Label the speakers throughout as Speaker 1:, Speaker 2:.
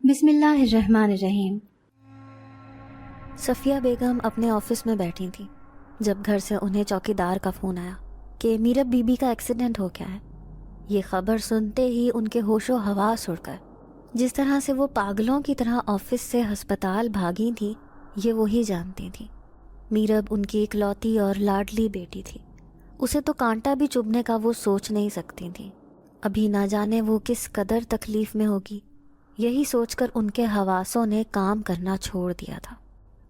Speaker 1: بسم اللہ الرحمن الرحیم۔
Speaker 2: صفیہ بیگم اپنے آفس میں بیٹھی تھیں جب گھر سے انہیں چوکیدار کا فون آیا کہ میرب بی بی کا ایکسیڈنٹ ہو گیا ہے۔ یہ خبر سنتے ہی ان کے ہوش و حواس اڑ گئے۔ جس طرح سے وہ پاگلوں کی طرح آفس سے ہسپتال بھاگی تھیں، یہ وہی جانتی تھیں۔ میرب ان کی اکلوتی اور لاڈلی بیٹی تھی۔ اسے تو کانٹا بھی چبھنے کا وہ سوچ نہیں سکتی تھیں۔ ابھی نہ جانے وہ کس قدر تکلیف میں ہوگی، یہی سوچ کر ان کے حواسوں نے کام کرنا چھوڑ دیا تھا۔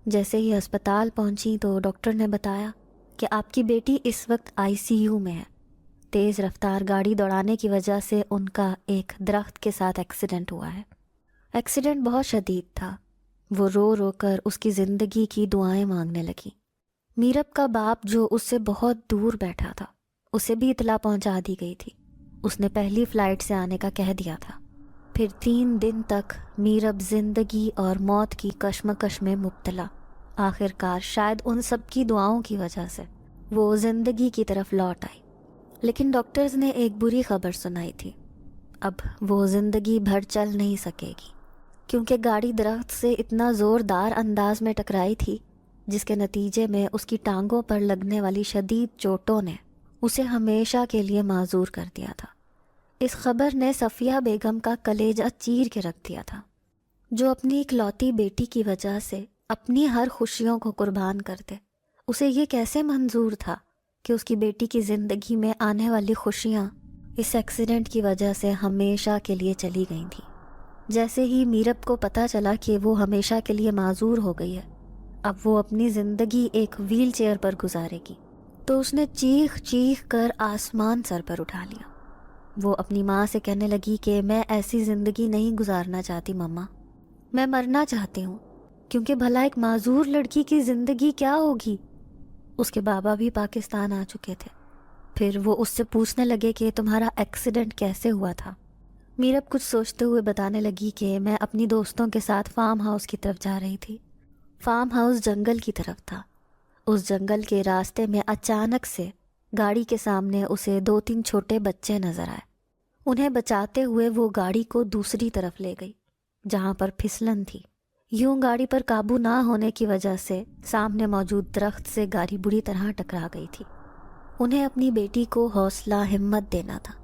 Speaker 2: جیسے ہی ہسپتال پہنچی تو ڈاکٹر نے بتایا کہ آپ کی بیٹی اس وقت آئی سی یو میں ہے۔ تیز رفتار گاڑی دوڑانے کی وجہ سے ان کا ایک درخت کے ساتھ ایکسیڈنٹ ہوا ہے۔ ایکسیڈنٹ بہت شدید تھا۔ وہ رو رو کر اس کی زندگی کی دعائیں مانگنے لگی۔ میرب کا باپ جو اس سے بہت دور بیٹھا تھا، اسے بھی اطلاع پہنچا دی گئی تھی۔ اس نے پہلی فلائٹ سے آنے کا کہہ دیا تھا۔ پھر 3 دن تک میرب زندگی اور موت کی کشمکش میں مبتلا۔ آخر کار شاید ان سب کی دعاؤں کی وجہ سے وہ زندگی کی طرف لوٹ آئی۔ لیکن ڈاکٹرز نے ایک بری خبر سنائی تھی۔ اب وہ زندگی بھر چل نہیں سکے گی، کیونکہ گاڑی درخت سے اتنا زوردار انداز میں ٹکرائی تھی جس کے نتیجے میں اس کی ٹانگوں پر لگنے والی شدید چوٹوں نے اسے ہمیشہ کے لیے معذور کر دیا تھا۔ اس خبر نے صفیہ بیگم کا کلیجہ چیر کے رکھ دیا تھا، جو اپنی اکلوتی بیٹی کی وجہ سے اپنی ہر خوشیوں کو قربان کر دے۔ اسے یہ کیسے منظور تھا کہ اس کی بیٹی کی زندگی میں آنے والی خوشیاں اس ایکسیڈنٹ کی وجہ سے ہمیشہ کے لیے چلی گئی تھیں۔ جیسے ہی میرب کو پتہ چلا کہ وہ ہمیشہ کے لیے معذور ہو گئی ہے، اب وہ اپنی زندگی ایک ویل چیئر پر گزارے گی، تو اس نے چیخ چیخ کر آسمان سر پر اٹھا لیا۔ وہ اپنی ماں سے کہنے لگی کہ میں ایسی زندگی نہیں گزارنا چاہتی ماما، میں مرنا چاہتی ہوں، کیونکہ بھلا ایک معذور لڑکی کی زندگی کیا ہوگی۔ اس کے بابا بھی پاکستان آ چکے تھے۔ پھر وہ اس سے پوچھنے لگے کہ تمہارا ایکسیڈنٹ کیسے ہوا تھا۔ میرب کچھ سوچتے ہوئے بتانے لگی کہ میں اپنی دوستوں کے ساتھ فارم ہاؤس کی طرف جا رہی تھی۔ فارم ہاؤس جنگل کی طرف تھا۔ اس جنگل کے راستے میں اچانک سے گاڑی کے سامنے اسے 2-3 چھوٹے بچے نظر آئے۔ انہیں بچاتے ہوئے وہ گاڑی کو دوسری طرف لے گئی جہاں پر پھسلن تھی۔ یوں گاڑی پر قابو نہ ہونے کی وجہ سے سامنے موجود درخت سے گاڑی بری طرح ٹکرا گئی تھی۔ انہیں اپنی بیٹی کو حوصلہ ہمت دینا تھا۔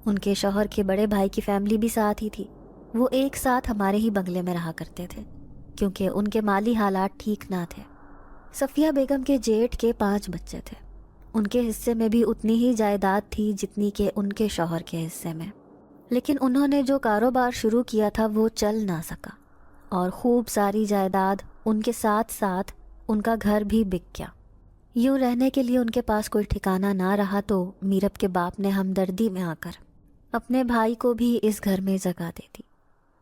Speaker 2: ان کے شوہر کے بڑے بھائی کی فیملی بھی ساتھ ہی تھی۔ وہ ایک ساتھ ہمارے ہی بنگلے میں رہا کرتے تھے، کیونکہ ان کے مالی حالات ٹھیک نہ تھے۔ صفیہ بیگم کے جیٹھ کے 5 بچے تھے۔ ان کے حصے میں بھی اتنی ہی جائیداد تھی جتنی کہ ان کے شوہر کے حصے میں، لیکن انہوں نے جو کاروبار شروع کیا تھا وہ چل نہ سکا، اور خوب ساری جائیداد ان کے ساتھ ساتھ ان کا گھر بھی بک گیا۔ یوں رہنے کے لیے ان کے پاس کوئی ٹھکانہ نہ رہا تو میرب کے باپ نے ہمدردی میں آ کر اپنے بھائی کو بھی اس گھر میں جگہ دے دی۔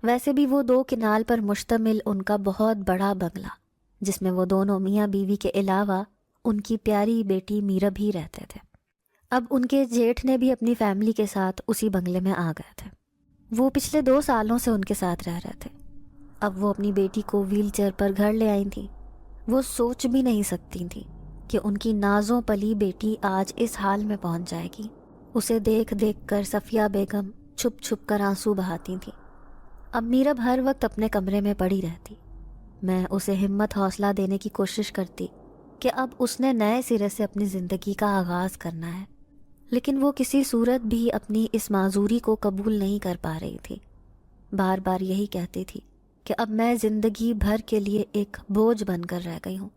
Speaker 2: ویسے بھی وہ 2 کنال پر مشتمل ان کا بہت بڑا بنگلہ، جس میں وہ دونوں میاں بیوی کے علاوہ ان کی پیاری بیٹی میرب ہی رہتے تھے۔ اب ان کے جیٹھ نے بھی اپنی فیملی کے ساتھ اسی بنگلے میں آ گئے تھے۔ وہ پچھلے 2 سالوں سے ان کے ساتھ رہ رہے تھے۔ اب وہ اپنی بیٹی کو ویل چیئر پر گھر لے آئی تھیں۔ وہ سوچ بھی نہیں سکتی تھیں کہ ان کی نازوں پلی بیٹی آج اس حال میں پہنچ جائے گی۔ اسے دیکھ دیکھ کر صفیہ بیگم چھپ چھپ کر آنسو بہاتی تھیں۔ اب میرب ہر وقت اپنے کمرے میں پڑی رہتی۔ میں اسے ہمت حوصلہ دینے کی کوشش کرتی کہ اب اس نے نئے سرے سے اپنی زندگی کا آغاز کرنا ہے، لیکن وہ کسی صورت بھی اپنی اس معذوری کو قبول نہیں کر پا رہی تھی۔ بار بار یہی کہتی تھی کہ اب میں زندگی بھر کے لیے ایک بوجھ بن کر رہ گئی ہوں۔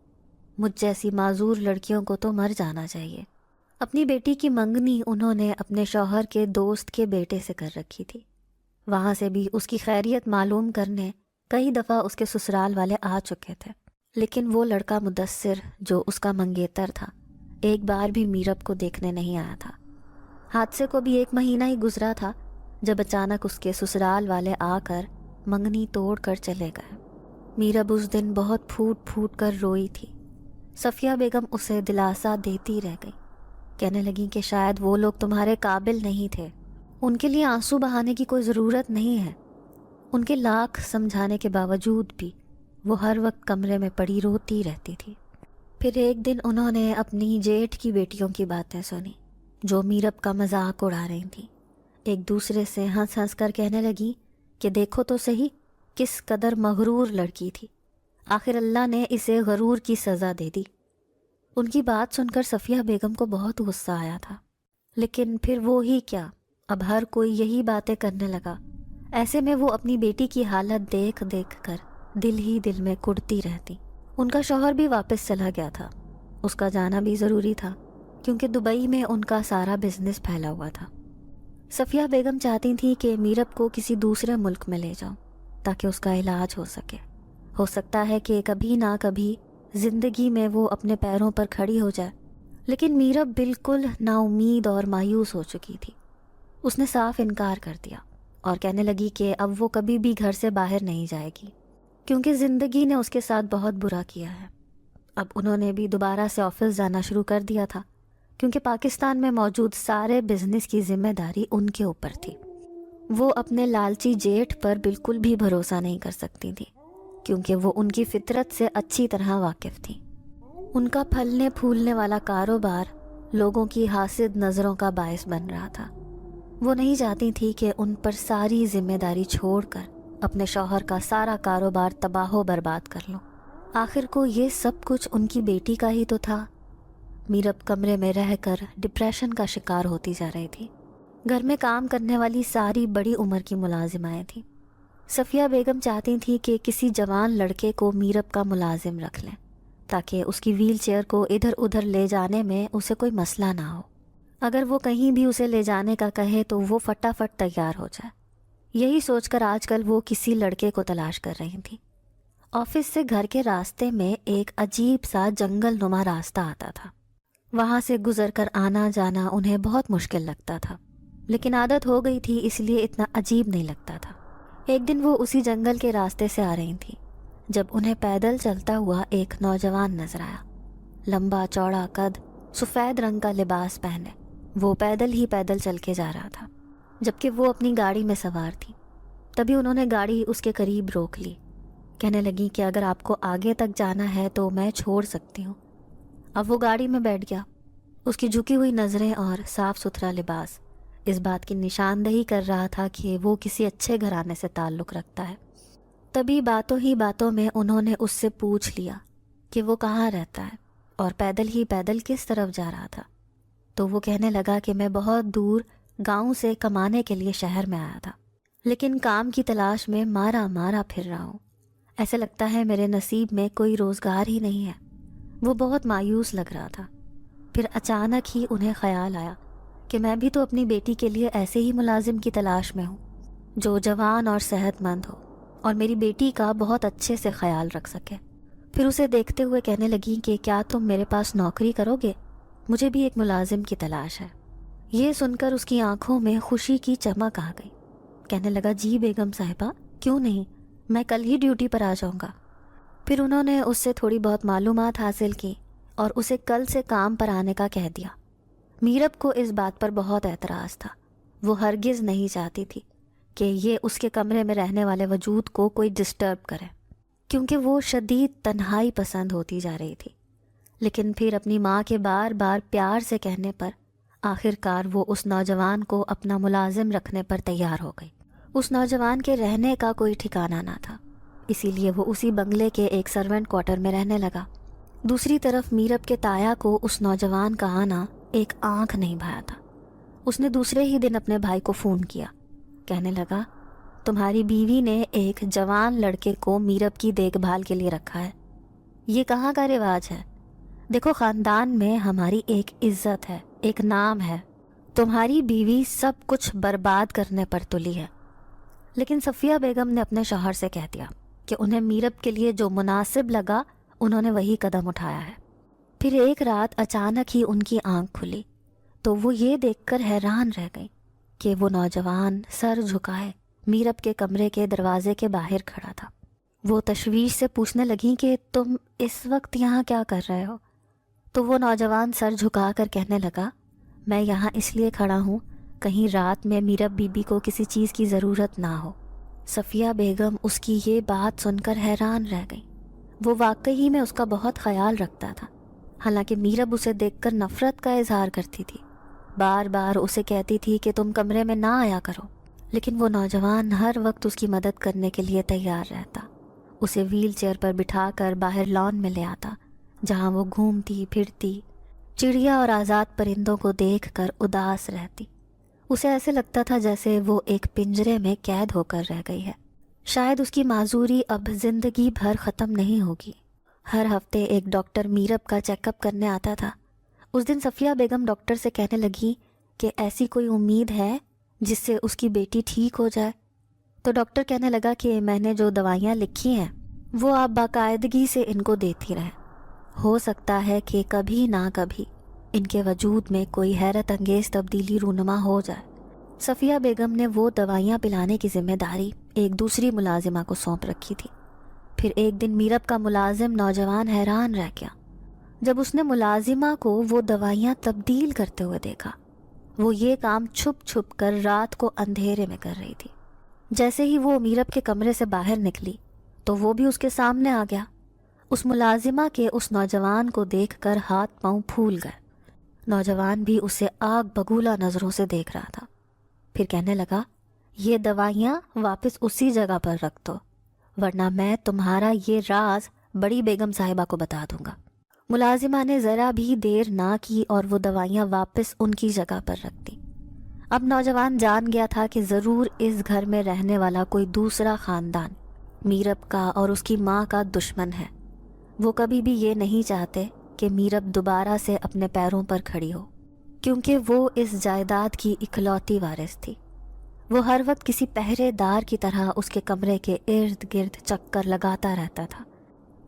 Speaker 2: مجھ جیسی معذور لڑکیوں کو تو مر جانا چاہیے۔ اپنی بیٹی کی منگنی انہوں نے اپنے شوہر کے دوست کے بیٹے سے کر رکھی تھی۔ وہاں سے بھی اس کی خیریت معلوم کرنے کئی دفعہ اس کے سسرال والے آ چکے تھے، لیکن وہ لڑکا مدثر جو اس کا منگیتر تھا ایک بار بھی میرب کو دیکھنے نہیں آیا تھا۔ حادثے کو بھی 1 مہینہ ہی گزرا تھا جب اچانک اس کے سسرال والے آ کر منگنی توڑ کر چلے گئے۔ میرب اس دن بہت پھوٹ پھوٹ کر روئی تھی۔ صفیہ بیگم اسے دلاسا دیتی رہ گئی، کہنے لگی کہ شاید وہ لوگ تمہارے قابل نہیں تھے، ان کے لیے آنسو بہانے کی کوئی ضرورت نہیں ہے۔ ان کے لاکھ سمجھانے کے باوجود بھی وہ ہر وقت کمرے میں پڑی روتی رہتی تھی۔ پھر ایک دن انہوں نے اپنی جیٹھ کی بیٹیوں کی باتیں سنی جو میرب کا مذاق اڑا رہی تھیں۔ ایک دوسرے سے ہنس ہنس کر کہنے لگی کہ دیکھو تو صحیح، کس قدر مغرور لڑکی تھی. آخر اللہ نے اسے غرور کی سزا دے دی. ان کی بات سن کر صفیہ بیگم کو بہت غصہ آیا تھا، لیکن پھر وہ ہی کیا، اب ہر کوئی یہی باتیں کرنے لگا. ایسے میں وہ اپنی بیٹی کی حالت دیکھ دیکھ کر دل ہی دل میں کڑتی رہتی. ان کا شوہر بھی واپس چلا گیا تھا. اس کا جانا بھی ضروری تھا کیونکہ دبئی میں ان کا سارا بزنس پھیلا ہوا تھا. صفیہ بیگم چاہتی تھیں کہ میرب کو کسی دوسرے ملک میں لے جاؤں تاکہ اس کا علاج ہو سکے. ہو سکتا ہے کہ کبھی نہ کبھی زندگی میں وہ اپنے پیروں پر کھڑی ہو جائے. لیکن میرب بالکل نا امید اور مایوس ہو چکی تھی. اس نے صاف انکار کر دیا اور کہنے لگی کہ اب وہ کبھی بھی گھر سے باہر نہیں جائے گی کیونکہ زندگی نے اس کے ساتھ بہت برا کیا ہے. اب انہوں نے بھی دوبارہ سے آفس جانا شروع کر دیا تھا کیونکہ پاکستان میں موجود سارے بزنس کی ذمہ داری ان کے اوپر تھی. وہ اپنے لالچی جیٹھ پر بالکل بھی بھروسہ نہیں کر سکتی تھی کیونکہ وہ ان کی فطرت سے اچھی طرح واقف تھی. ان کا پھلنے پھولنے والا کاروبار لوگوں کی حاسد نظروں کا باعث بن رہا تھا. وہ نہیں چاہتی تھی کہ ان پر ساری ذمہ داری چھوڑ کر اپنے شوہر کا سارا کاروبار تباہ و برباد کر لوں. آخر کو یہ سب کچھ ان کی بیٹی کا ہی تو تھا. میرب کمرے میں رہ کر ڈپریشن کا شکار ہوتی جا رہی تھی. گھر میں کام کرنے والی ساری بڑی عمر کی ملازمائیں تھیں. صفیہ بیگم چاہتی تھیں کہ کسی جوان لڑکے کو میرب کا ملازم رکھ لیں تاکہ اس کی ویل چیئر کو ادھر ادھر لے جانے میں اسے کوئی مسئلہ نہ ہو. اگر وہ کہیں بھی اسے لے جانے کا کہے تو وہ فٹافٹ تیار ہو جائے. یہی سوچ کر آج کل وہ کسی لڑکے کو تلاش کر رہی تھی. آفس سے گھر کے راستے میں ایک عجیب سا جنگل نما راستہ آتا تھا. وہاں سے گزر کر آنا جانا انہیں بہت مشکل لگتا تھا لیکن عادت ہو گئی تھی اس لیے اتنا عجیب نہیں لگتا تھا. ایک دن وہ اسی جنگل کے راستے سے آ رہی تھی جب انہیں پیدل چلتا ہوا ایک نوجوان نظر آیا. لمبا چوڑا قد، سفید رنگ کا لباس پہنے وہ پیدل ہی پیدل چل کے جا رہا تھا جبکہ وہ اپنی گاڑی میں سوار تھی. تبھی انہوں نے گاڑی اس کے قریب روک لی. کہنے لگی کہ اگر آپ کو آگے تک جانا ہے تو میں چھوڑ سکتی ہوں. اب وہ گاڑی میں بیٹھ گیا. اس کی جھکی ہوئی نظریں اور صاف ستھرا لباس اس بات کی نشاندہی کر رہا تھا کہ وہ کسی اچھے گھرانے سے تعلق رکھتا ہے. تبھی باتوں ہی باتوں میں انہوں نے اس سے پوچھ لیا کہ وہ کہاں رہتا ہے اور پیدل ہی پیدل کس طرف جا رہا تھا. تو وہ کہنے لگا کہ میں بہت دور گاؤں سے کمانے کے لیے شہر میں آیا تھا لیکن کام کی تلاش میں مارا مارا پھر رہا ہوں. ایسے لگتا ہے میرے نصیب میں کوئی روزگار ہی نہیں ہے. وہ بہت مایوس لگ رہا تھا. پھر اچانک ہی انہیں خیال آیا کہ میں بھی تو اپنی بیٹی کے لیے ایسے ہی ملازم کی تلاش میں ہوں جو جوان اور صحت مند ہو اور میری بیٹی کا بہت اچھے سے خیال رکھ سکے. پھر اسے دیکھتے ہوئے کہنے لگی کہ کیا تم میرے پاس نوکری کرو گے؟ مجھے بھی ایک ملازم کی تلاش ہے. یہ سن کر اس کی آنکھوں میں خوشی کی چمک آ گئی. کہنے لگا جی بیگم صاحبہ، کیوں نہیں، میں کل ہی ڈیوٹی پر آ جاؤں گا. پھر انہوں نے اس سے تھوڑی بہت معلومات حاصل کی اور اسے کل سے کام پر آنے کا کہہ دیا. میرب کو اس بات پر بہت اعتراض تھا. وہ ہرگز نہیں چاہتی تھی کہ یہ اس کے کمرے میں رہنے والے وجود کو کوئی ڈسٹرب کرے کیونکہ وہ شدید تنہائی پسند ہوتی جا رہی تھی. لیکن پھر اپنی ماں کے بار بار پیار سے کہنے پر آخر کار وہ اس نوجوان کو اپنا ملازم رکھنے پر تیار ہو گئی. اس نوجوان کے رہنے کا کوئی ٹھکانہ نہ تھا، اسی لیے وہ اسی بنگلے کے ایک سرونٹ کوارٹر میں رہنے لگا. دوسری طرف میرب کے تایا کو اس نوجوان کا آنا ایک آنکھ نہیں بھایا تھا. اس نے دوسرے ہی دن اپنے بھائی کو فون کیا. کہنے لگا تمہاری بیوی نے ایک جوان لڑکے کو میرب کی دیکھ بھال کے لیے رکھا ہے. یہ کہاں کا رواج ہے؟ دیکھو خاندان میں ہماری ایک عزت ہے، ایک نام ہے. تمہاری بیوی سب کچھ برباد کرنے پر تلی ہے. لیکن صفیہ بیگم نے اپنے شوہر سے کہہ دیا کہ انہیں میرب کے لیے جو مناسب لگا انہوں نے وہی قدم اٹھایا ہے. پھر ایک رات اچانک ہی ان کی آنکھ کھلی تو وہ یہ دیکھ کر حیران رہ گئی کہ وہ نوجوان سر جھکائے میرب کے کمرے کے دروازے کے باہر کھڑا تھا. وہ تشویش سے پوچھنے لگیں کہ تم اس وقت یہاں کیا کر رہے ہو؟ تو وہ نوجوان سر جھکا کر کہنے لگا میں یہاں اس لیے کھڑا ہوں کہیں رات میں میرب بی بی کو کسی چیز کی ضرورت نہ ہو. صفیہ بیگم اس کی یہ بات سن کر حیران رہ گئی. وہ واقعی میں اس کا بہت خیال رکھتا تھا، حالانکہ میرب اسے دیکھ کر نفرت کا اظہار کرتی تھی. بار بار اسے کہتی تھی کہ تم کمرے میں نہ آیا کرو، لیکن وہ نوجوان ہر وقت اس کی مدد کرنے کے لیے تیار رہتا. اسے ویل چیئر پر بٹھا کر باہر لان میں لے آتا جہاں وہ گھومتی پھرتی، چڑیا اور آزاد پرندوں کو دیکھ کر اداس رہتی. اسے ایسے لگتا تھا جیسے وہ ایک پنجرے میں قید ہو کر رہ گئی ہے. شاید اس کی معذوری اب زندگی بھر ختم نہیں ہوگی. ہر ہفتے ایک ڈاکٹر میرب کا چیک اپ کرنے آتا تھا. اس دن صفیہ بیگم ڈاکٹر سے کہنے لگی کہ ایسی کوئی امید ہے جس سے اس کی بیٹی ٹھیک ہو جائے. تو ڈاکٹر کہنے لگا کہ میں نے جو دوائیاں لکھی ہیں وہ آپ باقاعدگی سے ان کو دیتی رہیں. ہو سکتا ہے کہ کبھی نہ کبھی ان کے وجود میں کوئی حیرت انگیز تبدیلی رونما ہو جائے. صفیہ بیگم نے وہ دوائیاں پلانے کی ذمہ داری ایک دوسری ملازمہ کو سونپ رکھی تھی. پھر ایک دن میرب کا ملازم نوجوان حیران رہ گیا جب اس نے ملازمہ کو وہ دوائیاں تبدیل کرتے ہوئے دیکھا. وہ یہ کام چھپ چھپ کر رات کو اندھیرے میں کر رہی تھی. جیسے ہی وہ میرب کے کمرے سے باہر نکلی تو وہ بھی اس کے سامنے آ گیا. اس ملازمہ کے اس نوجوان کو دیکھ کر ہاتھ پاؤں پھول گئے. نوجوان بھی اسے آگ بگولا نظروں سے دیکھ رہا تھا. پھر کہنے لگا یہ دوائیاں واپس اسی جگہ پر رکھ دو ورنہ میں تمہارا یہ راز بڑی بیگم صاحبہ کو بتا دوں گا. ملازمہ نے ذرا بھی دیر نہ کی اور وہ دوائیاں واپس ان کی جگہ پر رکھ دی. اب نوجوان جان گیا تھا کہ ضرور اس گھر میں رہنے والا کوئی دوسرا خاندان میرب کا اور اس کی ماں کا دشمن ہے. وہ کبھی بھی یہ نہیں چاہتے کہ میرب دوبارہ سے اپنے پیروں پر کھڑی ہو کیونکہ وہ اس جائیداد کی اکلوتی وارث تھی. وہ ہر وقت کسی پہرے دار کی طرح اس کے کمرے کے ارد گرد چکر لگاتا رہتا تھا.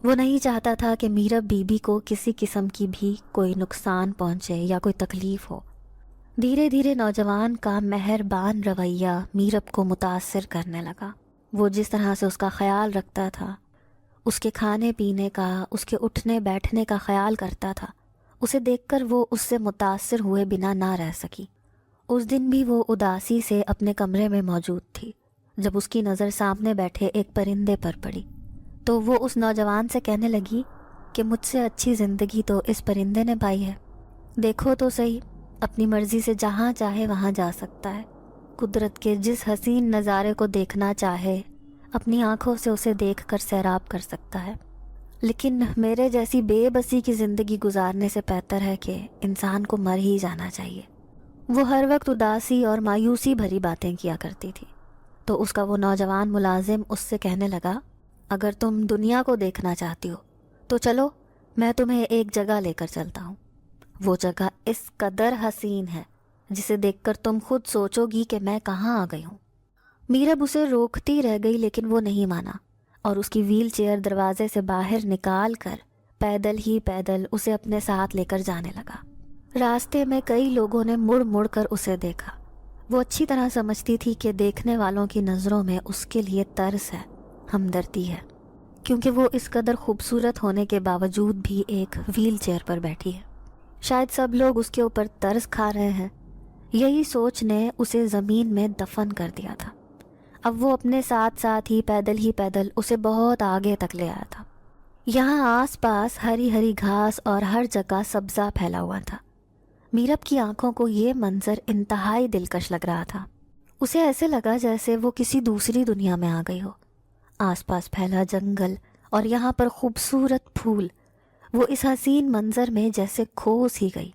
Speaker 2: وہ نہیں چاہتا تھا کہ میرب بی بی کو کسی قسم کی بھی کوئی نقصان پہنچے یا کوئی تکلیف ہو. دھیرے دھیرے نوجوان کا مہربان رویہ میرب کو متاثر کرنے لگا. وہ جس طرح سے اس کا خیال رکھتا تھا، اس کے کھانے پینے کا، اس کے اٹھنے بیٹھنے کا خیال کرتا تھا، اسے دیکھ کر وہ اس سے متاثر ہوئے بنا نہ رہ سکی. اس دن بھی وہ اداسی سے اپنے کمرے میں موجود تھی جب اس کی نظر سامنے بیٹھے ایک پرندے پر پڑی تو وہ اس نوجوان سے کہنے لگی کہ مجھ سے اچھی زندگی تو اس پرندے نے پائی ہے. دیکھو تو صحیح، اپنی مرضی سے جہاں چاہے وہاں جا سکتا ہے. قدرت کے جس حسین نظارے کو دیکھنا چاہے اپنی آنکھوں سے اسے دیکھ کر سیراب کر سکتا ہے. لیکن میرے جیسی بے بسی کی زندگی گزارنے سے بہتر ہے کہ انسان کو مر ہی جانا چاہیے. وہ ہر وقت اداسی اور مایوسی بھری باتیں کیا کرتی تھی. تو اس کا وہ نوجوان ملازم اس سے کہنے لگا اگر تم دنیا کو دیکھنا چاہتی ہو تو چلو میں تمہیں ایک جگہ لے کر چلتا ہوں. وہ جگہ اس قدر حسین ہے جسے دیکھ کر تم خود سوچو گی کہ میں کہاں آ گئی ہوں. میرب اسے روکتی رہ گئی لیکن وہ نہیں مانا اور اس کی ویل چیئر دروازے سے باہر نکال کر پیدل ہی پیدل اسے اپنے ساتھ لے کر جانے لگا. راستے میں کئی لوگوں نے مڑ مڑ کر اسے دیکھا. وہ اچھی طرح سمجھتی تھی کہ دیکھنے والوں کی نظروں میں اس کے لیے ترس ہے، ہمدردی ہے، کیونکہ وہ اس قدر خوبصورت ہونے کے باوجود بھی ایک ویل چیئر پر بیٹھی ہے. شاید سب لوگ اس کے اوپر ترس کھا رہے ہیں. یہی سوچ نے اسے زمین میں دفن کر دیا تھا. اب وہ اپنے ساتھ ساتھ ہی پیدل اسے بہت آگے تک لے آیا تھا. یہاں آس پاس ہری ہری گھاس اور ہر جگہ سبزہ پھیلا ہوا تھا. میرب کی آنکھوں کو یہ منظر انتہائی دلکش لگ رہا تھا. اسے ایسے لگا جیسے وہ کسی دوسری دنیا میں آ گئی ہو. آس پاس پھیلا جنگل اور یہاں پر خوبصورت پھول، وہ اس حسین منظر میں جیسے کھوس ہی گئی.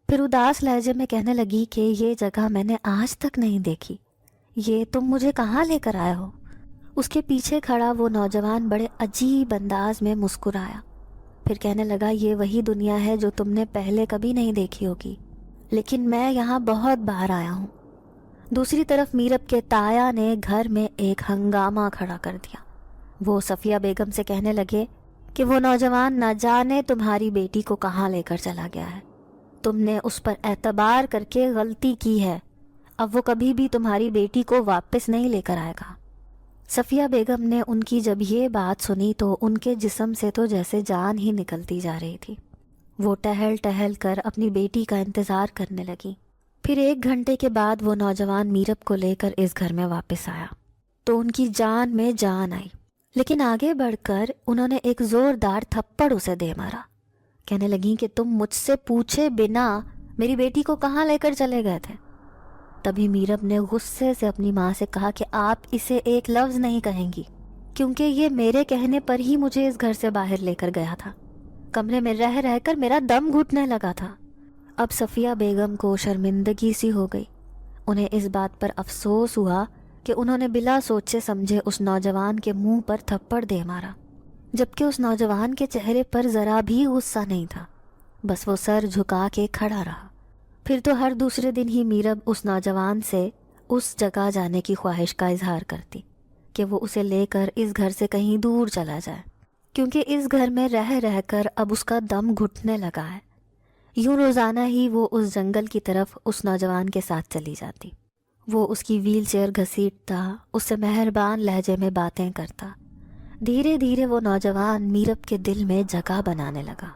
Speaker 2: پھر اداس لہجے میں کہنے لگی کہ یہ جگہ میں نے آج تک نہیں دیکھی. یہ تم مجھے کہاں لے کر آئے ہو؟ اس کے پیچھے کھڑا وہ نوجوان بڑے عجیب انداز میں مسکرایا. پھر کہنے لگا یہ وہی دنیا ہے جو تم نے پہلے کبھی نہیں دیکھی ہوگی، لیکن میں یہاں بہت باہر آیا ہوں. دوسری طرف میرب کے تایا نے گھر میں ایک ہنگامہ کھڑا کر دیا. وہ صفیہ بیگم سے کہنے لگے کہ وہ نوجوان نہ جانے تمہاری بیٹی کو کہاں لے کر چلا گیا ہے. تم نے اس پر اعتبار کر کے غلطی کی ہے. اب وہ کبھی بھی تمہاری بیٹی کو واپس نہیں لے کر آئے گا. صفیہ بیگم نے ان کی جب یہ بات سنی تو ان کے جسم سے تو جیسے جان ہی نکلتی جا رہی تھی. وہ ٹہل ٹہل کر اپنی بیٹی کا انتظار کرنے لگی. پھر 1 گھنٹے کے بعد وہ نوجوان میرب کو لے کر اس گھر میں واپس آیا تو ان کی جان میں جان آئی. لیکن آگے بڑھ کر انہوں نے ایک زوردار تھپڑ اسے دے مارا. کہنے لگیں کہ تم مجھ سے پوچھے بنا میری بیٹی کو کہاں لے کر چلے گئے تھے؟ تبھی میرب نے غصے سے اپنی ماں سے کہا کہ آپ اسے ایک لفظ نہیں کہیں گی، کیونکہ یہ میرے کہنے پر ہی مجھے اس گھر سے باہر لے کر گیا تھا، کمرے میں رہ رہ کر میرا دم گھٹنے لگا تھا۔ اب صفیہ بیگم کو شرمندگی سی ہو گئی، انہیں اس بات پر افسوس ہوا کہ انہوں نے بلا سوچے سمجھے اس نوجوان کے منہ پر تھپڑ دے مارا، جبکہ اس نوجوان کے چہرے پر ذرا بھی غصہ نہیں تھا، بس وہ سر جھکا کے کھڑا رہا۔ پھر تو ہر دوسرے دن ہی میرب اس نوجوان سے اس جگہ جانے کی خواہش کا اظہار کرتی کہ وہ اسے لے کر اس گھر سے کہیں دور چلا جائے، کیونکہ اس گھر میں رہ رہ کر اب اس کا دم گھٹنے لگا ہے۔ یوں روزانہ ہی وہ اس جنگل کی طرف اس نوجوان کے ساتھ چلی جاتی، وہ اس کی ویل چیئر گھسیٹتا، اس سے مہربان لہجے میں باتیں کرتا۔ دھیرے دھیرے وہ نوجوان میرب کے دل میں جگہ بنانے لگا۔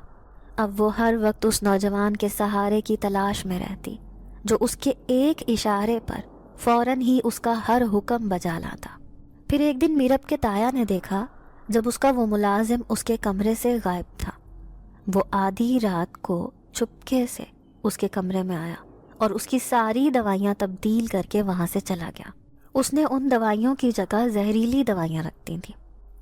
Speaker 2: اب وہ ہر وقت اس نوجوان کے سہارے کی تلاش میں رہتی، جو اس کے ایک اشارے پر فوراً ہی اس کا ہر حکم بجا لاتا۔ پھر ایک دن میرب کے تایا نے دیکھا جب اس کا وہ ملازم اس کے کمرے سے غائب تھا۔ وہ آدھی رات کو چپکے سے اس کے کمرے میں آیا اور اس کی ساری دوائیاں تبدیل کر کے وہاں سے چلا گیا۔ اس نے ان دوائیوں کی جگہ زہریلی دوائیاں رکھتی تھیں۔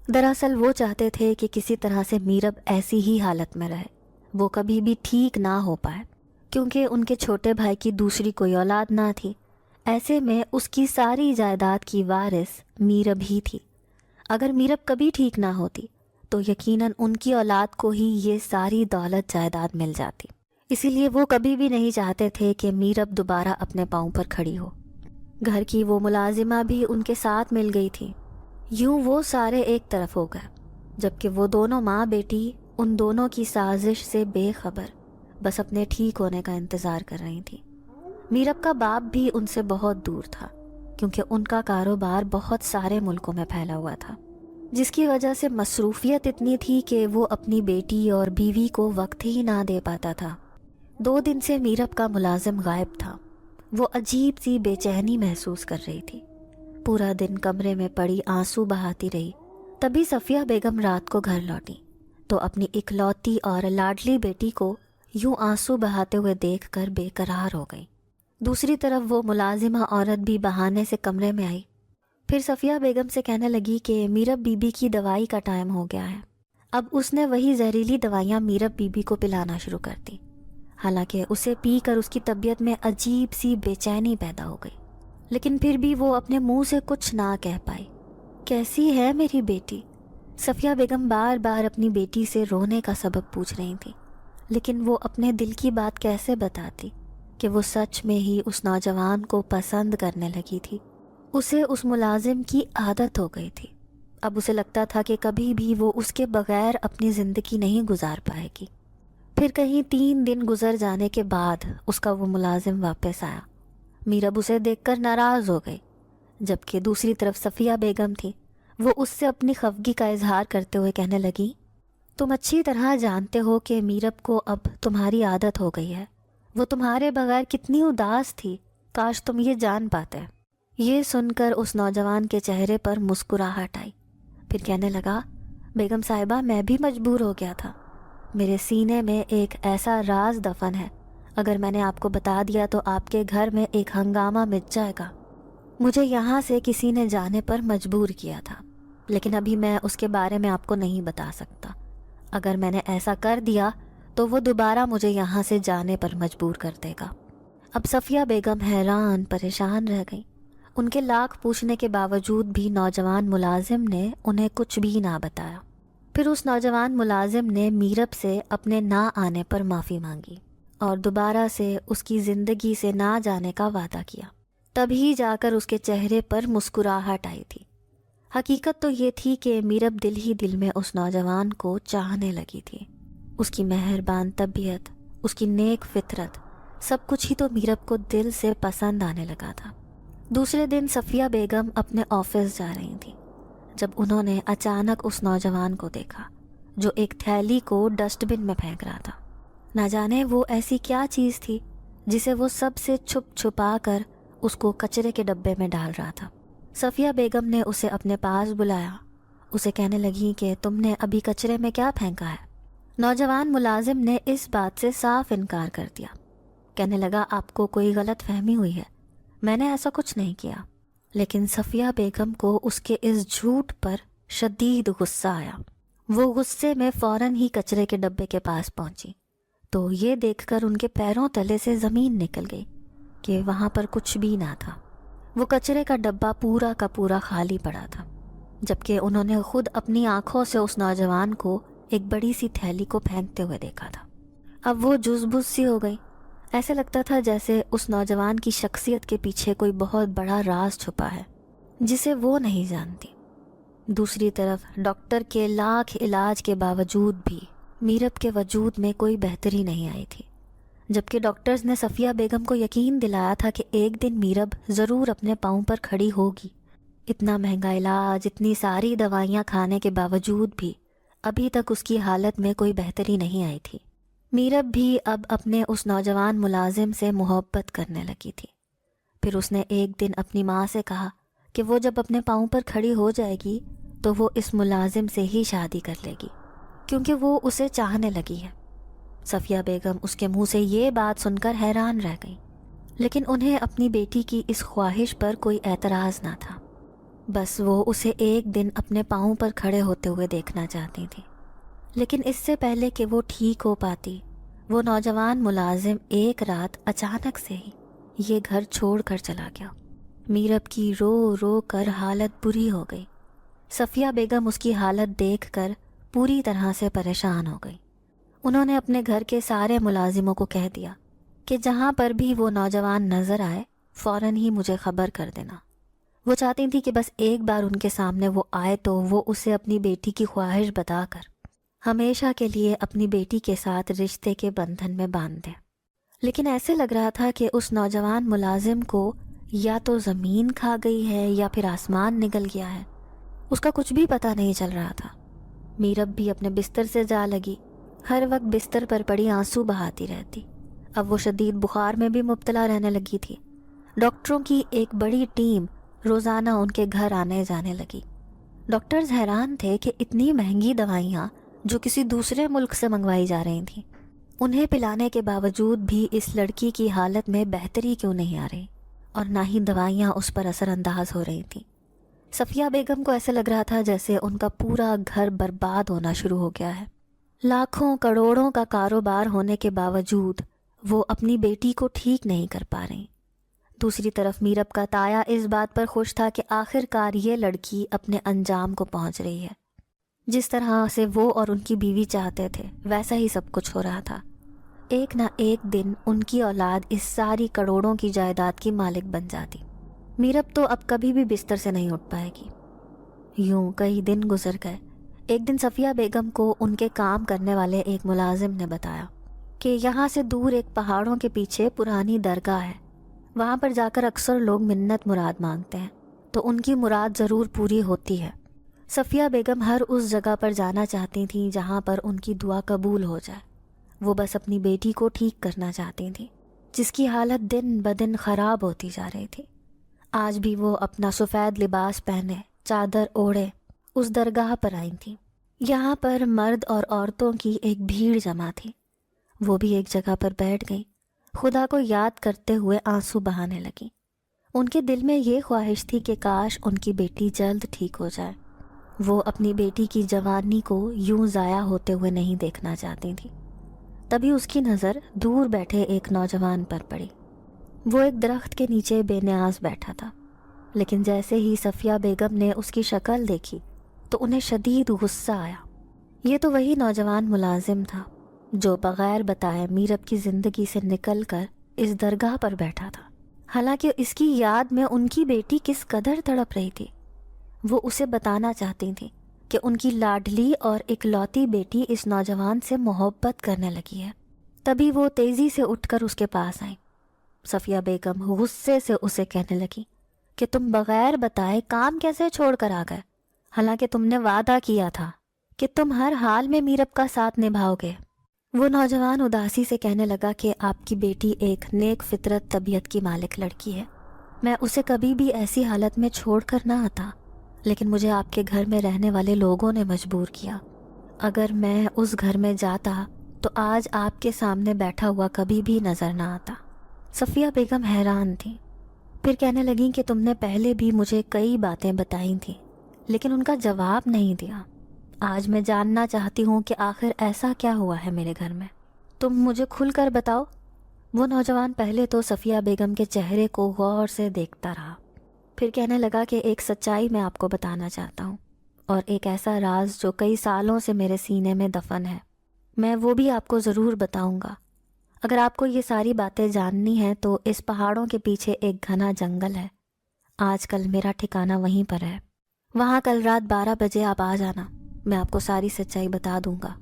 Speaker 2: دراصل وہ چاہتے تھے کہ کسی طرح سے میرب ایسی ہی حالت میں رہے، وہ کبھی بھی ٹھیک نہ ہو پائے، کیونکہ ان کے چھوٹے بھائی کی دوسری کوئی اولاد نہ تھی۔ ایسے میں اس کی ساری جائیداد کی وارث میرب ہی تھی۔ اگر میرب کبھی ٹھیک نہ ہوتی تو یقیناً ان کی اولاد کو ہی یہ ساری دولت جائیداد مل جاتی۔ اسی لیے وہ کبھی بھی نہیں چاہتے تھے کہ میرب دوبارہ اپنے پاؤں پر کھڑی ہو۔ گھر کی وہ ملازمہ بھی ان کے ساتھ مل گئی تھی۔ یوں وہ سارے ایک طرف ہو گئے، جبکہ وہ دونوں ماں بیٹی ان دونوں کی سازش سے بے خبر بس اپنے ٹھیک ہونے کا انتظار کر رہی تھی۔ میرب کا باپ بھی ان سے بہت دور تھا، کیونکہ ان کا کاروبار بہت سارے ملکوں میں پھیلا ہوا تھا، جس کی وجہ سے مصروفیت اتنی تھی کہ وہ اپنی بیٹی اور بیوی کو وقت ہی نہ دے پاتا تھا۔ 2 دن سے میرب کا ملازم غائب تھا۔ وہ عجیب سی بے چینی محسوس کر رہی تھی، پورا دن کمرے میں پڑی آنسو بہاتی رہی۔ تبھی صفیہ بیگم رات کو گھر لوٹی تو اپنی اکلوتی اور لاڈلی بیٹی کو یوں آنسو بہاتے ہوئے دیکھ کر بے قرار ہو گئی۔ دوسری طرف وہ ملازمہ عورت بھی بہانے سے کمرے میں آئی، پھر صفیہ بیگم سے کہنے لگی کہ میرب بی بی کی دوائی کا ٹائم ہو گیا ہے۔ اب اس نے وہی زہریلی دوائیاں میرب بی بی کو پلانا شروع کر دی، حالانکہ اسے پی کر اس کی طبیعت میں عجیب سی بے چینی پیدا ہو گئی، لیکن پھر بھی وہ اپنے منہ سے کچھ نہ کہہ پائی۔ کیسی ہے میری بیٹی؟ صفیہ بیگم بار بار اپنی بیٹی سے رونے کا سبب پوچھ رہی تھی، لیکن وہ اپنے دل کی بات کیسے بتاتی کہ وہ سچ میں ہی اس نوجوان کو پسند کرنے لگی تھی۔ اسے اس ملازم کی عادت ہو گئی تھی، اب اسے لگتا تھا کہ کبھی بھی وہ اس کے بغیر اپنی زندگی نہیں گزار پائے گی۔ پھر کہیں 3 دن گزر جانے کے بعد اس کا وہ ملازم واپس آیا۔ میرب اسے دیکھ کر ناراض ہو گئی، جبکہ دوسری طرف صفیہ بیگم تھی، وہ اس سے اپنی خفگی کا اظہار کرتے ہوئے کہنے لگی، تم اچھی طرح جانتے ہو کہ میرب کو اب تمہاری عادت ہو گئی ہے، وہ تمہارے بغیر کتنی اداس تھی، کاش تم یہ جان پاتے۔ یہ سن کر اس نوجوان کے چہرے پر مسکراہٹ آئی، پھر کہنے لگا، بیگم صاحبہ میں بھی مجبور ہو گیا تھا، میرے سینے میں ایک ایسا راز دفن ہے، اگر میں نے آپ کو بتا دیا تو آپ کے گھر میں ایک ہنگامہ مچ جائے گا۔ مجھے یہاں سے کسی نے جانے پر مجبور کیا تھا، لیکن ابھی میں اس کے بارے میں آپ کو نہیں بتا سکتا۔ اگر میں نے ایسا کر دیا تو وہ دوبارہ مجھے یہاں سے جانے پر مجبور کر دے گا۔ اب صفیہ بیگم حیران پریشان رہ گئی۔ ان کے لاکھ پوچھنے کے باوجود بھی نوجوان ملازم نے انہیں کچھ بھی نہ بتایا۔ پھر اس نوجوان ملازم نے میرب سے اپنے نہ آنے پر معافی مانگی اور دوبارہ سے اس کی زندگی سے نہ جانے کا وعدہ کیا۔ تبھی جا کر اس کے چہرے پر مسکراہٹ آئی تھی۔ حقیقت تو یہ تھی کہ میرب دل ہی دل میں اس نوجوان کو چاہنے لگی تھی۔ اس کی مہربان طبیعت، اس کی نیک فطرت، سب کچھ ہی تو میرب کو دل سے پسند آنے لگا تھا۔ دوسرے دن صفیہ بیگم اپنے آفس جا رہی تھی جب انہوں نے اچانک اس نوجوان کو دیکھا جو ایک تھیلی کو ڈسٹ بن میں پھینک رہا تھا۔ نہ جانے وہ ایسی کیا چیز تھی جسے وہ سب سے چھپ چھپا کر اس کو کچرے کے ڈبے میں ڈال رہا تھا۔ صفیہ بیگم نے اسے اپنے پاس بلایا، اسے کہنے لگی کہ تم نے ابھی کچرے میں کیا پھینکا ہے؟ نوجوان ملازم نے اس بات سے صاف انکار کر دیا، کہنے لگا آپ کو کوئی غلط فہمی ہوئی ہے، میں نے ایسا کچھ نہیں کیا۔ لیکن صفیہ بیگم کو اس کے اس جھوٹ پر شدید غصہ آیا۔ وہ غصے میں فوراً ہی کچرے کے ڈبے کے پاس پہنچی تو یہ دیکھ کر ان کے پیروں تلے سے زمین نکل گئی کہ وہاں پر کچھ بھی نہ تھا۔ وہ کچرے کا ڈبہ پورا کا پورا خالی پڑا تھا، جبکہ انہوں نے خود اپنی آنکھوں سے اس نوجوان کو ایک بڑی سی تھیلی کو پھینکتے ہوئے دیکھا تھا۔ اب وہ جز بز سی ہو گئی۔ ایسے لگتا تھا جیسے اس نوجوان کی شخصیت کے پیچھے کوئی بہت بڑا راز چھپا ہے جسے وہ نہیں جانتی۔ دوسری طرف ڈاکٹر کے لاکھ علاج کے باوجود بھی میرب کے وجود میں کوئی بہتری نہیں آئی تھی، جبکہ ڈاکٹرز نے صفیہ بیگم کو یقین دلایا تھا کہ ایک دن میرب ضرور اپنے پاؤں پر کھڑی ہوگی۔ اتنا مہنگا علاج، اتنی ساری دوائیاں کھانے کے باوجود بھی ابھی تک اس کی حالت میں کوئی بہتری نہیں آئی تھی۔ میرب بھی اب اپنے اس نوجوان ملازم سے محبت کرنے لگی تھی۔ پھر اس نے ایک دن اپنی ماں سے کہا کہ وہ جب اپنے پاؤں پر کھڑی ہو جائے گی تو وہ اس ملازم سے ہی شادی کر لے گی، کیونکہ وہ اسے چاہنے لگی ہے۔ صفیہ بیگم اس کے منہ سے یہ بات سن کر حیران رہ گئی، لیکن انہیں اپنی بیٹی کی اس خواہش پر کوئی اعتراض نہ تھا۔ بس وہ اسے ایک دن اپنے پاؤں پر کھڑے ہوتے ہوئے دیکھنا چاہتی تھی۔ لیکن اس سے پہلے کہ وہ ٹھیک ہو پاتی، وہ نوجوان ملازم ایک رات اچانک سے ہی یہ گھر چھوڑ کر چلا گیا۔ میرب کی رو رو کر حالت بری ہو گئی۔ صفیہ بیگم اس کی حالت دیکھ کر پوری طرح سے پریشان ہو گئی۔ انہوں نے اپنے گھر کے سارے ملازموں کو کہہ دیا کہ جہاں پر بھی وہ نوجوان نظر آئے فوراً ہی مجھے خبر کر دینا۔ وہ چاہتی تھی کہ بس ایک بار ان کے سامنے وہ آئے تو وہ اسے اپنی بیٹی کی خواہش بتا کر ہمیشہ کے لیے اپنی بیٹی کے ساتھ رشتے کے بندھن میں باندھ دے۔ لیکن ایسے لگ رہا تھا کہ اس نوجوان ملازم کو یا تو زمین کھا گئی ہے یا پھر آسمان نگل گیا ہے، اس کا کچھ بھی پتہ نہیں چل رہا تھا۔ میرب بھی اپنے بستر سے جا لگی، ہر وقت بستر پر پڑی آنسو بہاتی رہتی۔ اب وہ شدید بخار میں بھی مبتلا رہنے لگی تھی۔ ڈاکٹروں کی ایک بڑی ٹیم روزانہ ان کے گھر آنے جانے لگی۔ ڈاکٹرز حیران تھے کہ اتنی مہنگی دوائیاں جو کسی دوسرے ملک سے منگوائی جا رہی تھیں، انہیں پلانے کے باوجود بھی اس لڑکی کی حالت میں بہتری کیوں نہیں آ رہی، اور نہ ہی دوائیاں اس پر اثر انداز ہو رہی تھیں۔ صفیہ بیگم کو ایسے لگ رہا تھا جیسے ان کا پورا گھر برباد ہونا شروع ہو گیا ہے۔ لاکھوں کروڑوں کا کاروبار ہونے کے باوجود وہ اپنی بیٹی کو ٹھیک نہیں کر پا رہی۔ دوسری طرف میرب کا تایا اس بات پر خوش تھا کہ آخر کار یہ لڑکی اپنے انجام کو پہنچ رہی ہے۔ جس طرح سے وہ اور ان کی بیوی چاہتے تھے ویسا ہی سب کچھ ہو رہا تھا۔ ایک نہ ایک دن ان کی اولاد اس ساری کروڑوں کی جائیداد کی مالک بن جاتی۔ میرب تو اب کبھی بھی بستر سے نہیں اٹھ پائے گی۔ یوں کئی دن گزر گئے۔ ایک دن صفیہ بیگم کو ان کے کام کرنے والے ایک ملازم نے بتایا کہ یہاں سے دور ایک پہاڑوں کے پیچھے پرانی درگاہ ہے، وہاں پر جا کر اکثر لوگ منت مراد مانگتے ہیں تو ان کی مراد ضرور پوری ہوتی ہے۔ صفیہ بیگم ہر اس جگہ پر جانا چاہتی تھیں جہاں پر ان کی دعا قبول ہو جائے۔ وہ بس اپنی بیٹی کو ٹھیک کرنا چاہتی تھیں، جس کی حالت دن بدن خراب ہوتی جا رہی تھی۔ آج بھی وہ اپنا سفید لباس پہنے، چادر اوڑھے اس درگاہ پر آئی تھیں۔ یہاں پر مرد اور عورتوں کی ایک بھیڑ جمع تھی۔ وہ بھی ایک جگہ پر بیٹھ گئیں، خدا کو یاد کرتے ہوئے آنسو بہانے لگیں۔ ان کے دل میں یہ خواہش تھی کہ کاش ان کی بیٹی جلد ٹھیک ہو جائے۔ وہ اپنی بیٹی کی جوانی کو یوں ضائع ہوتے ہوئے نہیں دیکھنا چاہتی تھی۔ تبھی اس کی نظر دور بیٹھے ایک نوجوان پر پڑی۔ وہ ایک درخت کے نیچے بے نیاز بیٹھا تھا، لیکن جیسے ہی صفیہ بیگم نے اس کی شکل دیکھی تو انہیں شدید غصہ آیا۔ یہ تو وہی نوجوان ملازم تھا جو بغیر بتائے میرب کی زندگی سے نکل کر اس درگاہ پر بیٹھا تھا، حالانکہ اس کی یاد میں ان کی بیٹی کس قدر تڑپ رہی تھی۔ وہ اسے بتانا چاہتی تھی کہ ان کی لاڈلی اور اکلوتی بیٹی اس نوجوان سے محبت کرنے لگی ہے۔ تبھی وہ تیزی سے اٹھ کر اس کے پاس آئیں۔ صفیہ بیگم غصے سے اسے کہنے لگی کہ تم بغیر بتائے کام کیسے چھوڑ کر آ گئے، حالانکہ تم نے وعدہ کیا تھا کہ تم ہر حال میں میرب کا ساتھ نبھاؤ گے۔ وہ نوجوان اداسی سے کہنے لگا کہ آپ کی بیٹی ایک نیک فطرت طبیعت کی مالک لڑکی ہے، میں اسے کبھی بھی ایسی حالت میں چھوڑ کر نہ آتا، لیکن مجھے آپ کے گھر میں رہنے والے لوگوں نے مجبور کیا۔ اگر میں اس گھر میں جاتا تو آج آپ کے سامنے بیٹھا ہوا کبھی بھی نظر نہ آتا۔ صفیہ بیگم حیران تھی۔ پھر کہنے لگیں کہ تم نے پہلے بھی مجھے کئی باتیں بتائی تھیں لیکن ان کا جواب نہیں دیا. آج میں جاننا چاہتی ہوں کہ آخر ایسا کیا ہوا ہے میرے گھر میں، تم مجھے کھل کر بتاؤ. وہ نوجوان پہلے تو صفیہ بیگم کے چہرے کو غور سے دیکھتا رہا، پھر کہنے لگا کہ ایک سچائی میں آپ کو بتانا چاہتا ہوں، اور ایک ایسا راز جو کئی سالوں سے میرے سینے میں دفن ہے. میں وہ بھی آپ کو ضرور بتاؤں گا. اگر آپ کو یہ ساری باتیں جاننی ہیں تو اس پہاڑوں کے پیچھے ایک گھنا جنگل ہے. آج کل میرا ٹھکانہ وہیں پر ہے. وہاں کل رات 12 بجے آپ آ جانا، میں آپ کو ساری سچائی بتا دوں گا.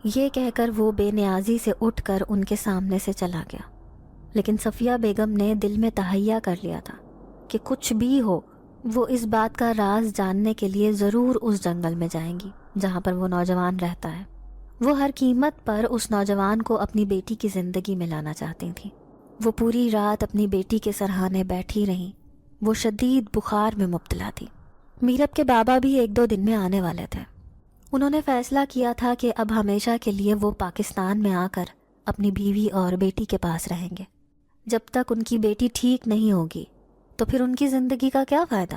Speaker 2: یہ کہہ کر وہ بے نیازی سے اٹھ کر ان کے سامنے سے چلا گیا. لیکن صفیہ بیگم نے دل میں تہیہ کر لیا تھا کہ کچھ بھی ہو وہ اس بات کا راز جاننے کے لیے ضرور اس جنگل میں جائیں گی جہاں پر وہ نوجوان رہتا ہے. وہ ہر قیمت پر اس نوجوان کو اپنی بیٹی کی زندگی میں لانا چاہتی تھیں. وہ پوری رات اپنی بیٹی کے سرہانے بیٹھی رہیں. وہ شدید بخار میں مبتلا تھی. میرب کے بابا بھی 1-2 دن میں آنے والے تھے. انہوں نے فیصلہ کیا تھا کہ اب ہمیشہ کے لیے وہ پاکستان میں آ کر اپنی بیوی اور بیٹی کے پاس رہیں گے. جب تک ان کی بیٹی ٹھیک نہیں ہوگی تو پھر ان کی زندگی کا کیا فائدہ.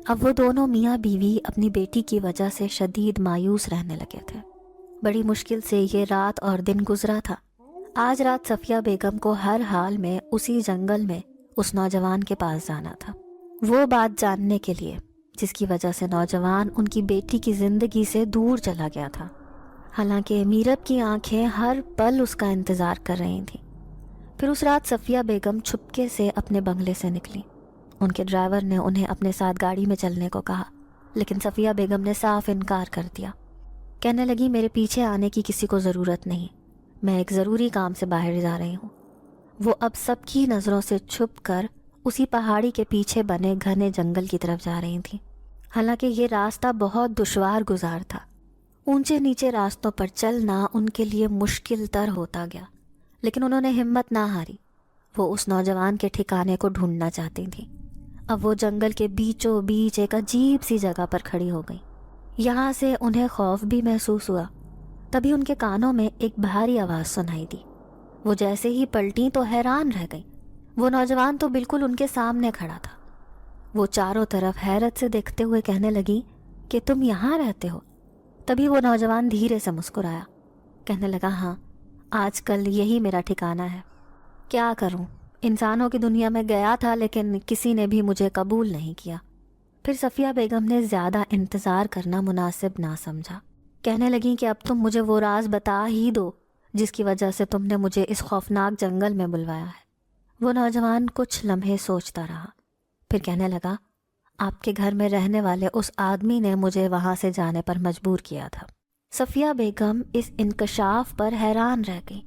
Speaker 2: اب وہ دونوں میاں بیوی اپنی بیٹی کی وجہ سے شدید مایوس رہنے لگے تھے. بڑی مشکل سے یہ رات اور دن گزرا تھا. آج رات صفیہ بیگم کو ہر حال میں اسی جنگل میں اس نوجوان کے پاس جانا تھا، وہ بات جاننے کے لیے جس کی وجہ سے نوجوان ان کی بیٹی کی زندگی سے دور چلا گیا تھا. حالانکہ میرب کی آنکھیں ہر پل اس کا انتظار کر رہی تھیں. پھر اس رات صفیہ بیگم چھپکے سے اپنے بنگلے سے نکلی. ان کے ڈرائیور نے انہیں اپنے ساتھ گاڑی میں چلنے کو کہا لیکن صفیہ بیگم نے صاف انکار کر دیا. کہنے لگی میرے پیچھے آنے کی کسی کو ضرورت نہیں، میں ایک ضروری کام سے باہر جا رہی ہوں. وہ اب سب کی نظروں سے چھپ کر اسی پہاڑی کے پیچھے بنے گھنے جنگل کی طرف جا رہی تھیں. حالانکہ یہ راستہ بہت دشوار گزار تھا. اونچے نیچے راستوں پر چلنا ان کے لیے مشکل تر ہوتا گیا، لیکن انہوں نے ہمت نہ ہاری. وہ اس نوجوان کے ٹھکانے کو ڈھونڈنا چاہتی تھیں. اب وہ جنگل کے بیچوں بیچ ایک عجیب سی جگہ پر کھڑی ہو گئی. یہاں سے انہیں خوف بھی محسوس ہوا. تبھی ان کے کانوں میں ایک بھاری آواز سنائی دی. وہ جیسے ہی پلٹیں تو حیران رہ گئیں. وہ نوجوان تو بالکل ان کے سامنے کھڑا تھا. وہ چاروں طرف حیرت سے دیکھتے ہوئے کہنے لگی کہ تم یہاں رہتے ہو. تبھی وہ نوجوان دھیرے سے مسکرایا. کہنے لگا ہاں، آج کل یہی میرا ٹھکانہ ہے. کیا کروں، انسانوں کی دنیا میں گیا تھا لیکن کسی نے بھی مجھے قبول نہیں کیا. پھر صفیہ بیگم نے زیادہ انتظار کرنا مناسب نہ سمجھا. کہنے لگیں کہ اب تم مجھے وہ راز بتا ہی دو جس کی وجہ سے تم نے مجھے اس خوفناک جنگل میں بلوایا ہے. وہ نوجوان کچھ لمحے سوچتا رہا، پھر کہنے لگا آپ کے گھر میں رہنے والے اس آدمی نے مجھے وہاں سے جانے پر مجبور کیا تھا. صفیہ بیگم اس انکشاف پر حیران رہ گئی.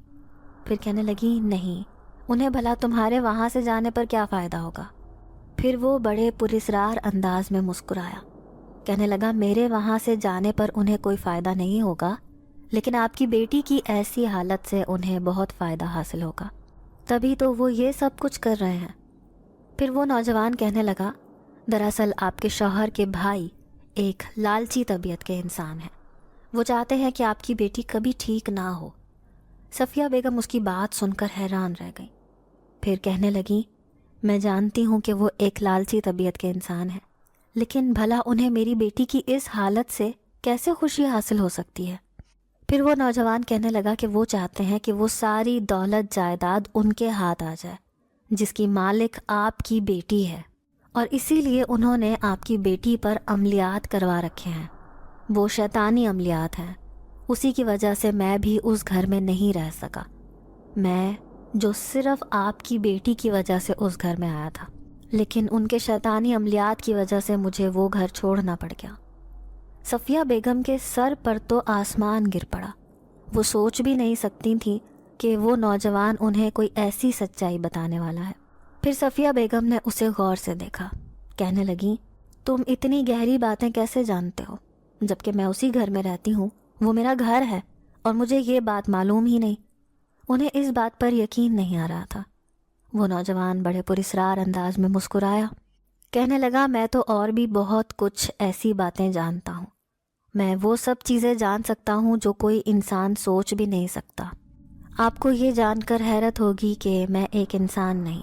Speaker 2: پھر کہنے لگی نہیں، انہیں بھلا تمہارے وہاں سے جانے پر کیا فائدہ ہوگا. پھر وہ بڑے پراسرار انداز میں مسکرایا. کہنے لگا میرے وہاں سے جانے پر انہیں کوئی فائدہ نہیں ہوگا، لیکن آپ کی بیٹی کی ایسی حالت سے انہیں بہت فائدہ حاصل ہوگا، تبھی تو وہ یہ سب کچھ کر رہے ہیں. پھر وہ نوجوان کہنے لگا دراصل آپ کے شوہر کے بھائی ایک لالچی طبیعت کے انسان ہیں. وہ چاہتے ہیں کہ آپ کی بیٹی کبھی ٹھیک نہ ہو. صفیہ بیگم اس کی بات سن کر حیران رہ گئی. پھر کہنے لگیں میں جانتی ہوں کہ وہ ایک لالچی طبیعت کے انسان ہیں، لیکن بھلا انہیں میری بیٹی کی اس حالت سے کیسے خوشی حاصل ہو سکتی ہے. پھر وہ نوجوان کہنے لگا کہ وہ چاہتے ہیں کہ وہ ساری دولت جائیداد ان کے ہاتھ آ جائے جس کی مالک آپ کی بیٹی ہے، اور اسی لیے انہوں نے آپ کی بیٹی پر عملیات کروا رکھے ہیں. وہ شیطانی عملیات ہیں. اسی کی وجہ سے میں بھی اس گھر میں نہیں رہ سکا، میں جو صرف آپ کی بیٹی کی وجہ سے اس گھر میں آیا تھا، لیکن ان کے شیطانی عملیات کی وجہ سے مجھے وہ گھر چھوڑنا پڑ گیا. صفیہ بیگم کے سر پر تو آسمان گر پڑا. وہ سوچ بھی نہیں سکتی تھیں کہ وہ نوجوان انہیں کوئی ایسی سچائی بتانے والا ہے. پھر صفیہ بیگم نے اسے غور سے دیکھا. کہنے لگیں تم اتنی گہری باتیں کیسے جانتے ہو جبکہ میں اسی گھر میں رہتی ہوں. وہ میرا گھر ہے اور مجھے یہ بات معلوم ہی نہیں. انہیں اس بات پر یقین نہیں آ رہا تھا. وہ نوجوان بڑے پراسرار انداز میں مسکرایا. کہنے لگا میں تو اور بھی بہت کچھ ایسی باتیں جانتا ہوں. میں وہ سب چیزیں جان سکتا ہوں جو کوئی انسان سوچ بھی نہیں سکتا. آپ کو یہ جان کر حیرت ہوگی کہ میں ایک انسان نہیں،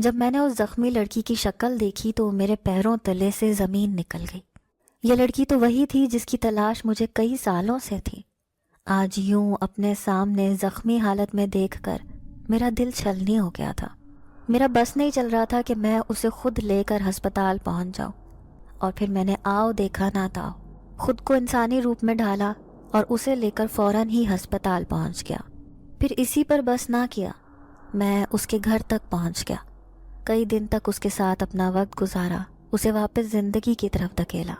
Speaker 2: جب میں نے اس زخمی لڑکی کی شکل دیکھی تو میرے پیروں تلے سے زمین نکل گئی۔ یہ لڑکی تو وہی تھی جس کی تلاش مجھے کئی سالوں سے تھی۔ آج یوں اپنے سامنے زخمی حالت میں دیکھ کر میرا دل چھلنی ہو گیا تھا۔ میرا بس نہیں چل رہا تھا کہ میں اسے خود لے کر ہسپتال پہنچ جاؤں، اور پھر میں نے آؤ دیکھا نہ تاؤ خود کو انسانی روپ میں ڈھالا اور اسے لے کر فوراً ہی ہسپتال پہنچ گیا۔ پھر اسی پر بس نہ کیا، میں اس کے گھر تک پہنچ گیا۔ کئی دن تک اس کے ساتھ اپنا وقت گزارا، اسے واپس زندگی کی طرف دھکیلا۔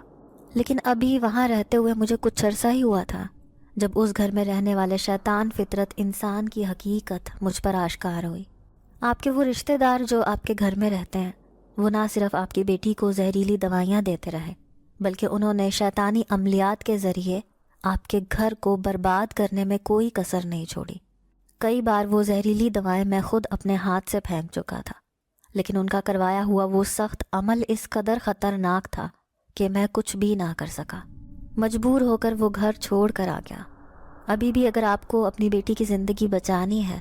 Speaker 2: لیکن ابھی وہاں رہتے ہوئے مجھے کچھ عرصہ ہی ہوا تھا جب اس گھر میں رہنے والے شیطان فطرت انسان کی حقیقت مجھ پر آشکار ہوئی۔ آپ کے وہ رشتہ دار جو آپ کے گھر میں رہتے ہیں، وہ نہ صرف آپ کی بیٹی کو زہریلی دوائیاں دیتے رہے، بلکہ انہوں نے شیطانی عملیات کے ذریعے آپ کے گھر کو برباد کرنے میں کوئی کسر نہیں چھوڑی۔ کئی بار وہ زہریلی دوائیں میں خود اپنے ہاتھ سے پھینک چکا تھا، لیکن ان کا کروایا ہوا وہ سخت عمل اس قدر خطرناک تھا کہ میں کچھ بھی نہ کر سکا۔ مجبور ہو کر وہ گھر چھوڑ کر آ گیا۔ ابھی بھی اگر آپ کو اپنی بیٹی کی زندگی بچانی ہے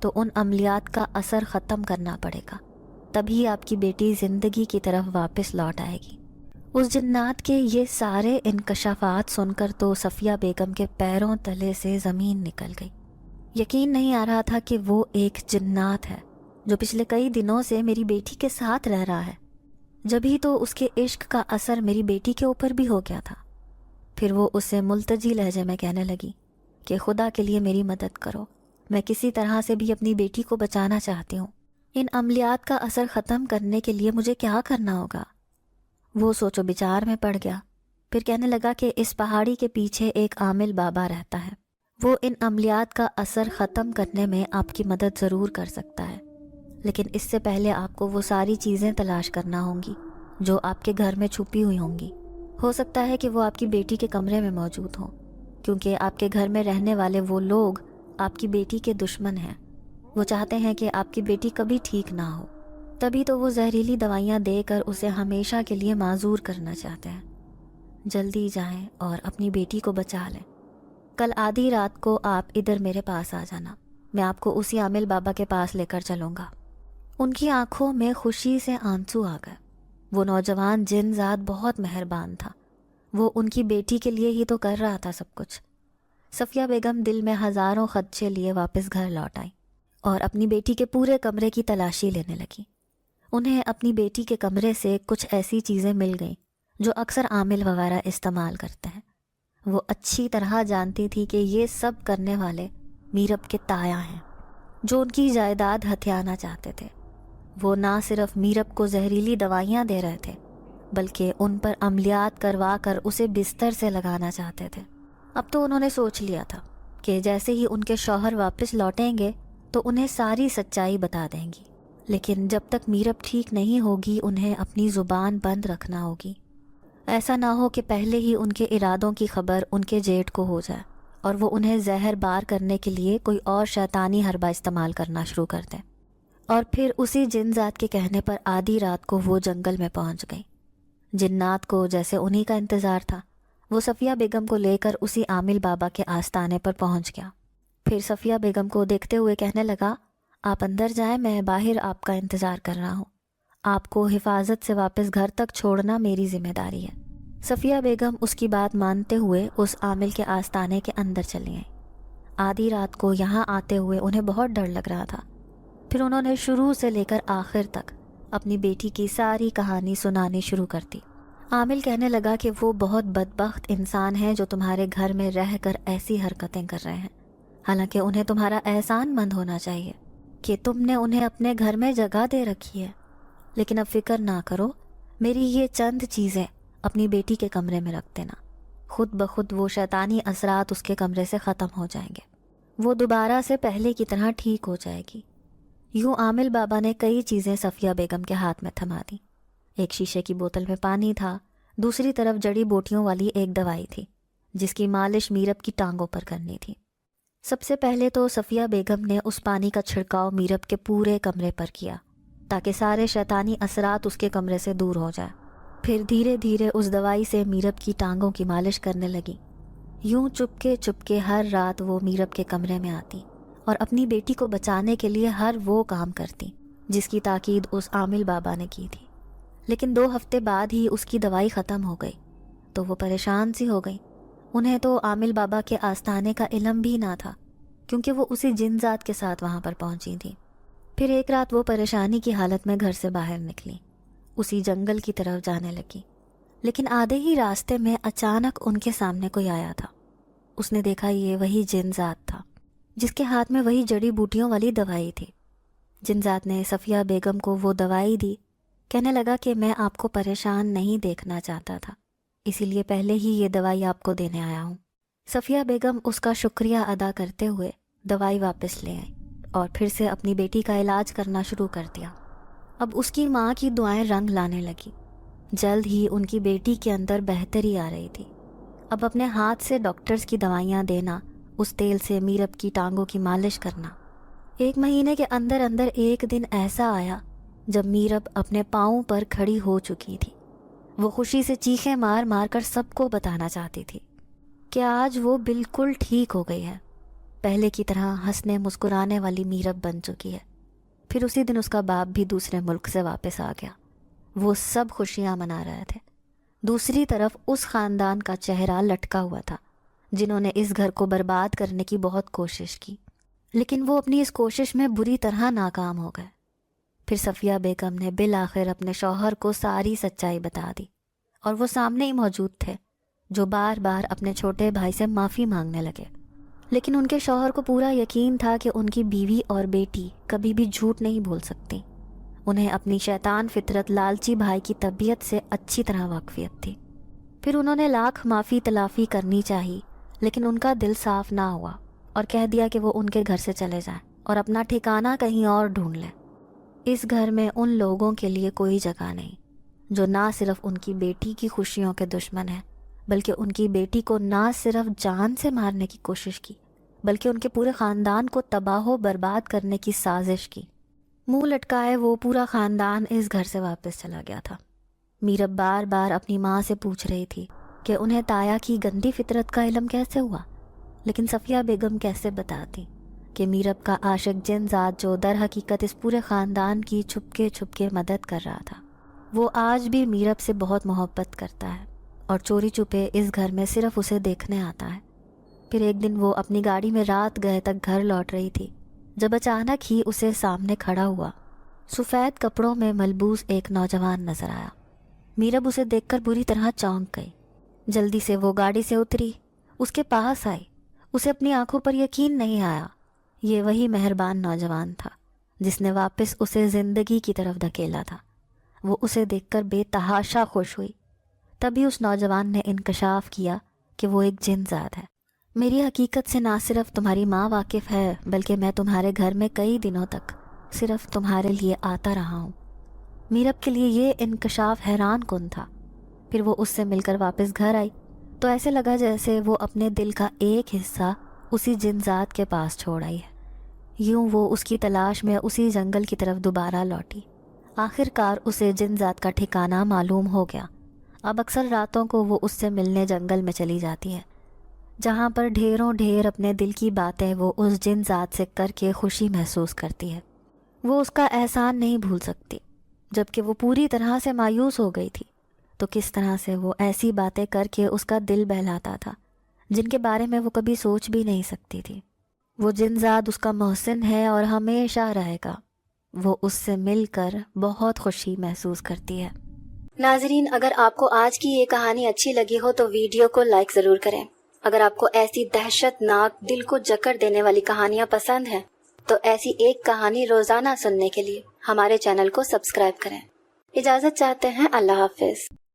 Speaker 2: تو ان عملیات کا اثر ختم کرنا پڑے گا، تبھی آپ کی بیٹی زندگی کی طرف واپس لوٹ آئے گی۔ اس جنات کے یہ سارے انکشافات سن کر تو صفیہ بیگم کے پیروں تلے سے زمین نکل گئی۔ یقین نہیں آ رہا تھا کہ وہ ایک جنات ہے جو پچھلے کئی دنوں سے میری بیٹی کے ساتھ رہ رہا ہے۔ جبھی تو اس کے عشق کا اثر میری بیٹی کے اوپر بھی ہو گیا تھا۔ پھر وہ اسے ملتجی لہجے میں کہنے لگی کہ خدا کے لیے میری مدد کرو، میں کسی طرح سے بھی اپنی بیٹی کو بچانا چاہتی ہوں۔ ان عملیات کا اثر ختم کرنے کے لیے مجھے کیا کرنا ہوگا؟ وہ سوچ و بچار میں پڑ گیا۔ پھر کہنے لگا کہ اس پہاڑی کے پیچھے ایک عامل بابا رہتا ہے، وہ ان عملیات کا اثر ختم کرنے میں آپ کی مدد ضرور کر سکتا ہے، لیکن اس سے پہلے آپ کو وہ ساری چیزیں تلاش کرنا ہوں گی جو آپ کے گھر میں چھپی ہوئی ہوں گی۔ ہو سکتا ہے کہ وہ آپ کی بیٹی کے کمرے میں موجود ہوں، کیونکہ آپ کے گھر میں رہنے والے وہ لوگ آپ کی بیٹی کے دشمن ہیں۔ وہ چاہتے ہیں کہ آپ کی بیٹی کبھی ٹھیک نہ ہو، تبھی تو وہ زہریلی دوائیاں دے کر اسے ہمیشہ کے لیے معذور کرنا چاہتے ہیں۔ جلدی جائیں اور اپنی بیٹی کو بچا لیں۔ کل آدھی رات کو آپ ادھر میرے پاس آ جانا، میں آپ کو اسی عامل بابا کے پاس لے کر چلوں گا۔ ان کی آنکھوں میں خوشی سے آنسو آ گئے۔ وہ نوجوان جن ذات بہت مہربان تھا، وہ ان کی بیٹی کے لیے ہی تو کر رہا تھا سب کچھ۔ صفیہ بیگم دل میں ہزاروں خدشے لیے واپس گھر لوٹ آئی اور اپنی بیٹی کے پورے کمرے کی تلاشی لینے لگی۔ انہیں اپنی بیٹی کے کمرے سے کچھ ایسی چیزیں مل گئیں جو اکثر عامل وغیرہ استعمال کرتے ہیں۔ وہ اچھی طرح جانتی تھی کہ یہ سب کرنے والے میرب کے تایا ہیں، جو ان کی جائیداد ہتھیانا چاہتے تھے۔ وہ نہ صرف میرب کو زہریلی دوائیاں دے رہے تھے، بلکہ ان پر عملیات کروا کر اسے بستر سے لگانا چاہتے تھے۔ اب تو انہوں نے سوچ لیا تھا کہ جیسے ہی ان کے شوہر واپس لوٹیں گے تو انہیں ساری سچائی بتا دیں گی، لیکن جب تک میرب ٹھیک نہیں ہوگی انہیں اپنی زبان بند رکھنا ہوگی۔ ایسا نہ ہو کہ پہلے ہی ان کے ارادوں کی خبر ان کے جیٹ کو ہو جائے اور وہ انہیں زہر بار کرنے کے لیے کوئی اور شیطانی حربہ استعمال کرنا شروع کر دیں۔ اور پھر اسی جن ذات کے کہنے پر آدھی رات کو وہ جنگل میں پہنچ گئی۔ جنات کو جیسے انہی کا انتظار تھا، وہ صفیہ بیگم کو لے کر اسی عامل بابا کے آستانے پر پہنچ گیا۔ پھر صفیہ بیگم کو دیکھتے ہوئے کہنے لگا، آپ اندر جائیں، میں باہر آپ کا انتظار کر رہا ہوں۔ آپ کو حفاظت سے واپس گھر تک چھوڑنا میری ذمہ داری ہے۔ صفیہ بیگم اس کی بات مانتے ہوئے اس عامل کے آستانے کے اندر چلی گئیں۔ آدھی رات کو یہاں آتے ہوئے انہیں بہت ڈر لگ رہا تھا۔ پھر انہوں نے شروع سے لے کر آخر تک اپنی بیٹی کی ساری کہانی سنانی شروع کر دی۔ عامل کہنے لگا کہ وہ بہت بدبخت انسان ہیں جو تمہارے گھر میں رہ کر ایسی حرکتیں کر رہے ہیں، حالانکہ انہیں تمہارا احسان مند ہونا چاہیے کہ تم نے انہیں اپنے گھر میں جگہ دے رکھی ہے۔ لیکن اب فکر نہ کرو، میری یہ چند چیزیں اپنی بیٹی کے کمرے میں رکھ دینا، خود بخود وہ شیطانی اثرات اس کے کمرے سے ختم ہو جائیں گے، وہ دوبارہ سے پہلے کی طرح ٹھیک ہو جائے گی۔ یوں عامل بابا نے کئی چیزیں صفیہ بیگم کے ہاتھ میں تھما دیں۔ ایک شیشے کی بوتل میں پانی تھا، دوسری طرف جڑی بوٹیوں والی ایک دوائی تھی جس کی مالش میرب کی ٹانگوں پر کرنی تھی۔ سب سے پہلے تو صفیہ بیگم نے اس پانی کا چھڑکاؤ میرب کے پورے کمرے پر کیا تاکہ سارے شیطانی اثرات اس کے کمرے سے دور ہو جائیں۔ پھر دھیرے دھیرے اس دوائی سے میرب کی ٹانگوں کی مالش کرنے لگی۔ یوں چپکے ہر رات وہ میرب کے کمرے میں آتی اور اپنی بیٹی کو بچانے کے لیے ہر وہ کام کرتی جس کی تاکید اس عامل بابا نے کی تھی، لیکن 2 ہفتے بعد ہی اس کی دوائی ختم ہو گئی تو وہ پریشان سی ہو گئی۔ انہیں تو عامل بابا کے آستانے کا علم بھی نہ تھا، کیونکہ وہ اسی جن ذات کے ساتھ وہاں پر پہنچی تھی۔ پھر ایک رات وہ پریشانی کی حالت میں گھر سے باہر نکلی، اسی جنگل کی طرف جانے لگی، لیکن آدھے ہی راستے میں اچانک ان کے سامنے کوئی آیا تھا۔ اس نے دیکھا یہ وہی جن ذات تھا جس کے ہاتھ میں وہی جڑی بوٹیوں والی دوائی تھی۔ جن ذات نے صفیہ بیگم کو وہ دوائی دی، کہنے لگا کہ میں آپ کو پریشان نہیں دیکھنا چاہتا تھا، اسی لیے پہلے ہی یہ دوائی آپ کو دینے آیا ہوں۔ صفیہ بیگم اس کا شکریہ ادا کرتے ہوئے دوائی واپس لے آئی اور پھر سے اپنی بیٹی کا علاج کرنا شروع کر دیا۔ اب اس کی ماں کی دعائیں رنگ لانے لگی، جلد ہی ان کی بیٹی کے اندر بہتری آ رہی تھی۔ اب اپنے ہاتھ سے ڈاکٹرز کی دوائیاں دینا، اس تیل سے میرب کی ٹانگوں کی مالش کرنا۔ 1 مہینے کے اندر اندر ایک دن ایسا آیا جب میرب اپنے پاؤں پر کھڑی ہو چکی تھی۔ وہ خوشی سے چیخیں مار مار کر سب کو بتانا چاہتی تھی کہ آج وہ بالکل ٹھیک ہو گئی ہے، پہلے کی طرح ہنسنے مسکرانے والی میرب بن چکی ہے۔ پھر اسی دن اس کا باپ بھی دوسرے ملک سے واپس آ گیا۔ وہ سب خوشیاں منا رہے تھے۔ دوسری طرف اس خاندان کا چہرہ لٹکا ہوا تھا جنہوں نے اس گھر کو برباد کرنے کی بہت کوشش کی، لیکن وہ اپنی اس کوشش میں بری طرح ناکام ہو گئے۔ پھر صفیہ بیگم نے بالآخر اپنے شوہر کو ساری سچائی بتا دی، اور وہ سامنے ہی موجود تھے جو بار بار اپنے چھوٹے بھائی سے معافی مانگنے لگے۔ لیکن ان کے شوہر کو پورا یقین تھا کہ ان کی بیوی اور بیٹی کبھی بھی جھوٹ نہیں بول سکتی۔ انہیں اپنی شیطان فطرت لالچی بھائی کی طبیعت سے اچھی طرح واقفیت تھی۔ پھر انہوں نے لاکھ معافی تلافی کرنی چاہی، لیکن ان کا دل صاف نہ ہوا اور کہہ دیا کہ وہ ان کے گھر سے چلے جائیں اور اپنا ٹھکانہ کہیں اور ڈھونڈ لیں۔ اس گھر میں ان لوگوں کے لیے کوئی جگہ نہیں جو نہ صرف ان کی بیٹی کی خوشیوں کے دشمن ہیں، بلکہ ان کی بیٹی کو نہ صرف جان سے مارنے کی کوشش کی، بلکہ ان کے پورے خاندان کو تباہ و برباد کرنے کی سازش کی۔ منہ لٹکائے وہ پورا خاندان اس گھر سے واپس چلا گیا تھا۔ میرب بار بار اپنی ماں سے پوچھ رہی تھی کہ انہیں تایا کی گندی فطرت کا علم کیسے ہوا، لیکن صفیہ بیگم کیسے بتاتی کہ میرب کا عاشق جن ذات جو در حقیقت اس پورے خاندان کی چھپ کے مدد کر رہا تھا، وہ آج بھی میرب سے بہت محبت کرتا ہے اور چوری چھپے اس گھر میں صرف اسے دیکھنے آتا ہے۔ پھر ایک دن وہ اپنی گاڑی میں رات گئے تک گھر لوٹ رہی تھی جب اچانک ہی اسے سامنے کھڑا ہوا سفید کپڑوں میں ملبوس ایک نوجوان نظر آیا۔ میرب اسے دیکھ کر بری طرح چونک گئی۔ جلدی سے وہ گاڑی سے اتری، اس کے پاس آئی۔ اسے اپنی آنکھوں پر یقین نہیں آیا، یہ وہی مہربان نوجوان تھا جس نے واپس اسے زندگی کی طرف دھکیلا تھا۔ وہ اسے دیکھ کر بے تحاشا خوش ہوئی۔ تبھی اس نوجوان نے انکشاف کیا کہ وہ ایک جن ذات ہے۔ میری حقیقت سے نہ صرف تمہاری ماں واقف ہے، بلکہ میں تمہارے گھر میں کئی دنوں تک صرف تمہارے لیے آتا رہا ہوں۔ میرب کے لیے یہ انکشاف حیران کن تھا۔ پھر وہ اس سے مل کر واپس گھر آئی تو ایسے لگا جیسے وہ اپنے دل کا ایک حصہ اسی جن ذات کے پاس چھوڑ آئی ہے۔ یوں وہ اس کی تلاش میں اسی جنگل کی طرف دوبارہ لوٹی۔ آخر کار اسے جن ذات کا ٹھکانہ معلوم ہو گیا۔ اب اکثر راتوں کو وہ اس سے ملنے جنگل میں چلی جاتی ہے، جہاں پر ڈھیروں ڈھیر اپنے دل کی باتیں وہ اس جن ذات سے کر کے خوشی محسوس کرتی ہے۔ وہ اس کا احسان نہیں بھول سکتی، جبکہ وہ پوری طرح سے مایوس ہو گئی تھی، تو کس طرح سے وہ ایسی باتیں کر کے اس کا دل بہلاتا تھا جن کے بارے میں وہ کبھی سوچ بھی نہیں سکتی تھی۔ وہ جن ذات اس کا محسن ہے اور ہمیشہ رہے گا۔ وہ اس سے مل کر بہت خوشی محسوس کرتی ہے۔
Speaker 1: ناظرین، اگر آپ کو آج کی یہ کہانی اچھی لگی ہو تو ویڈیو کو لائک ضرور کریں۔ اگر آپ کو ایسی دہشت ناک دل کو جکڑ دینے والی کہانیاں پسند ہیں تو ایسی ایک کہانی روزانہ سننے کے لیے ہمارے چینل کو سبسکرائب کریں۔ اجازت چاہتے ہیں، اللہ حافظ۔